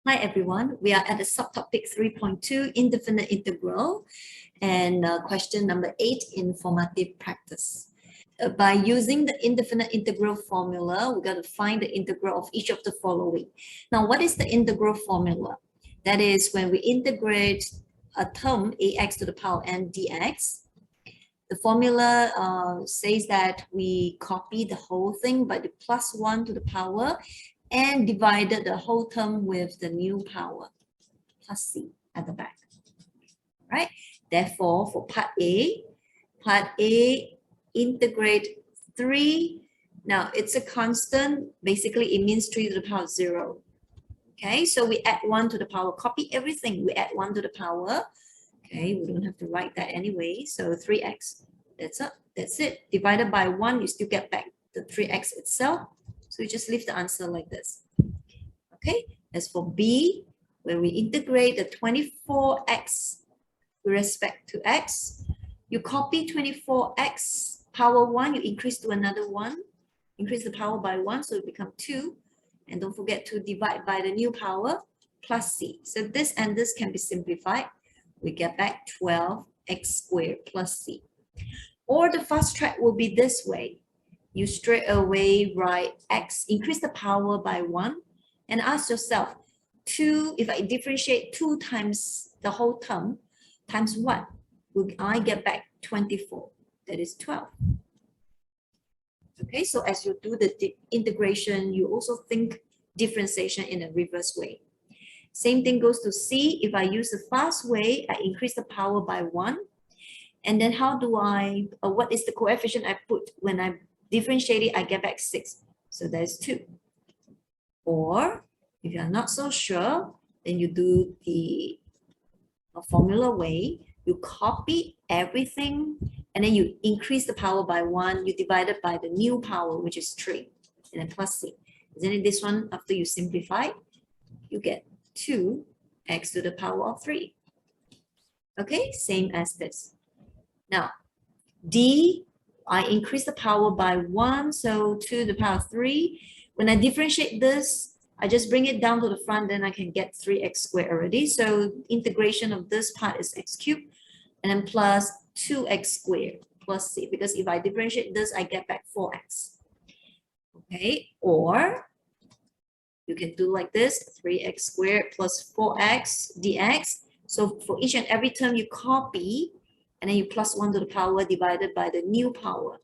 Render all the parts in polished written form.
Hi everyone, we are at the subtopic 3.2 indefinite integral and question number 8 in formative practice. By using the indefinite integral formula, we're going to find the integral of each of the following. Now, what is the integral formula? That is when we integrate a term ax to the power n dx, the formula says that we copy the whole thing by the plus 1 to the power and divided the whole term with the new power, plus c at the back, right? Therefore, for part A, integrate 3. Now, it's a constant. Basically, it means 3 to the power 0. Okay, so we add 1 to the power. Copy everything. We add 1 to the power. Okay, we don't have to write that anyway. So 3x, that's it. Divided by 1, you still get back the 3x itself. So you just leave the answer like this. Okay, as for B, when we integrate the 24x with respect to x, you copy 24x power 1, you increase to another 1, increase the power by 1, so it becomes 2. And don't forget to divide by the new power plus c. So this and this can be simplified. We get back 12x squared plus c. Or the fast track will be this way. You straight away write x, increase the power by 1, and ask yourself, 2, if I differentiate 2 times the whole term, times what? Will I get back 24? That is 12. Okay, so as you do the integration, you also think differentiation in a reverse way. Same thing goes to C. If I use the fast way, I increase the power by 1. And then how do what is the coefficient I put when I differentiate it? I get back 6. So there's 2. Or if you're not so sure, then you do the formula way. You copy everything and then you increase the power by 1. You divide it by the new power, which is 3, and then plus c. Then in this one, after you simplify, you get 2x to the power of 3. Okay, same as this. Now, D, I increase the power by 1, so 2 to the power 3. When I differentiate this, I just bring it down to the front, then I can get 3x squared already. So integration of this part is x cubed, and then plus 2x squared plus c. Because if I differentiate this, I get back 4x. Okay, or you can do like this, 3x squared plus 4x dx. So for each and every term, you copy, and then you plus 1 to the power divided by the new power.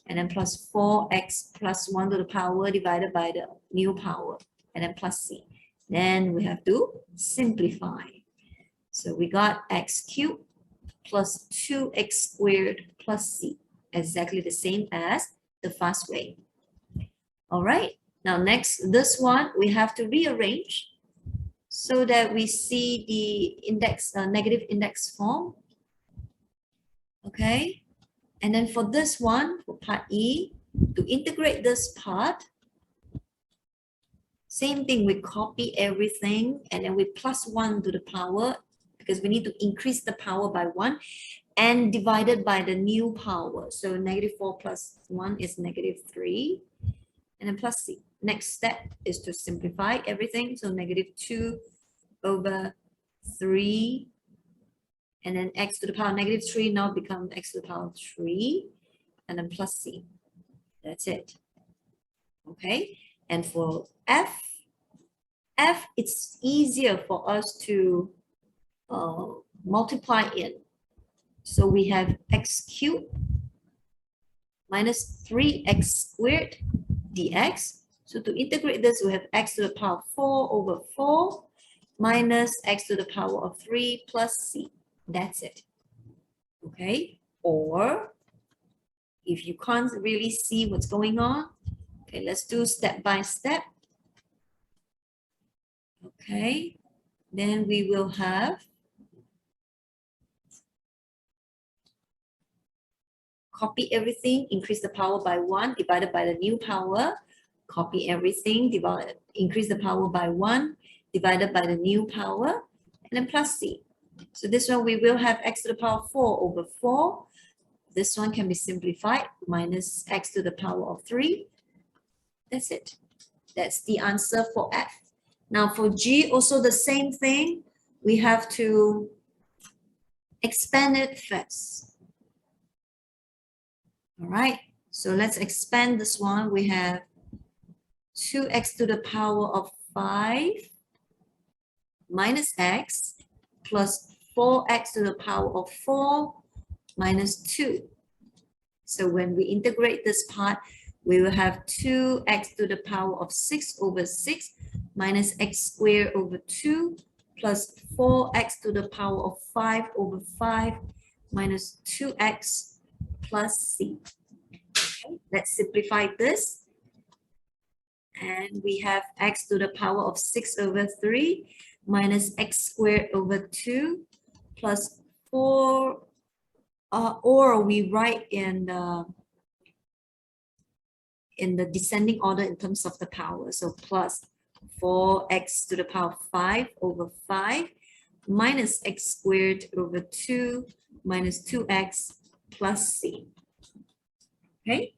And then plus 4x plus 1 to the power divided by the new power. And then plus c. Then we have to simplify. So we got x cubed plus 2x squared plus c. Exactly the same as the fast way. All right. Now next, this one, we have to rearrange so that we see the index, negative index form. Okay. And then for this one, for part E, to integrate this part, same thing, we copy everything and then we plus 1 to the power because we need to increase the power by 1 and divided by the new power. So negative 4 plus 1 is negative 3 and then plus c. Next step is to simplify everything. So negative 2 over 3 and then x to the power negative 3 now becomes x to the power 3 and then plus c. That's it. Okay. And for F, it's easier for us to multiply in. So we have x cubed minus 3x squared dx. So to integrate this, we have x to the power 4 over 4 minus x to the power of 3 plus c. That's it. Okay. Or if you can't really see what's going on, okay, let's do step by step. Okay. Then we will have copy everything, increase the power by 1 divided by the new power. Copy everything, increase the power by 1 divided by the new power, and then plus c. So this one we will have x to the power 4 over 4. This one can be simplified, minus x to the power of 3. That's it. That's the answer for F. Now for G, also the same thing. We have to expand it first. All right, so let's expand this one. We have 2x to the power of 5 minus x plus 4x to the power of 4 minus 2. So when we integrate this part, we will have 2x to the power of 6 over 6 minus x squared over 2 plus 4x to the power of 5 over 5 minus 2x plus c. Okay, let's simplify this. And we have x to the power of 6 over 3 minus x squared over 2 plus 4, or we write in the descending order in terms of the power. So plus 4x to the power of 5 over 5 minus x squared over 2 minus 2x plus c. Okay.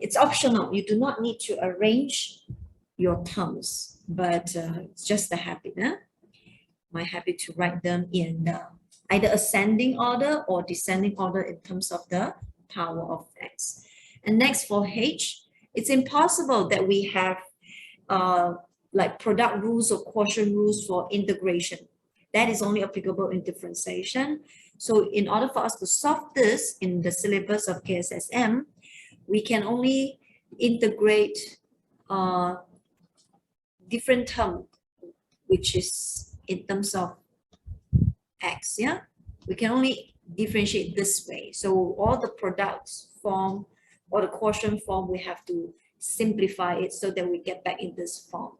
It's optional. You do not need to arrange your terms, but it's just a habit. My habit to write them in either ascending order or descending order in terms of the power of x. And next for h, it's impossible that we have like product rules or quotient rules for integration. That is only applicable in differentiation. So in order for us to solve this in the syllabus of KSSM, we can only integrate different term, which is in terms of x, yeah? We can only differentiate this way. So all the products form or the quotient form, we have to simplify it so that we get back in this form.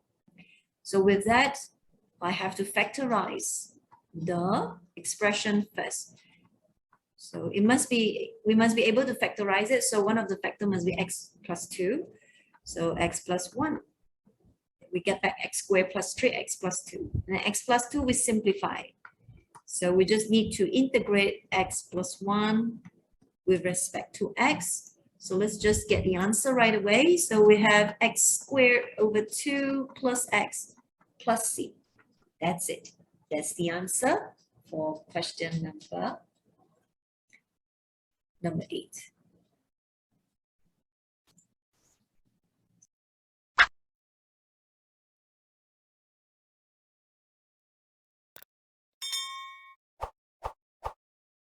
So with that, I have to factorize the expression first. So we must be able to factorize it. So one of the factor must be x plus 2. So x plus 1. We get back x squared plus 3x plus 2. And x plus 2 we simplify. So we just need to integrate x plus 1 with respect to x. So let's just get the answer right away. So we have x squared over 2 plus x plus c. That's it. That's the answer for question number 8.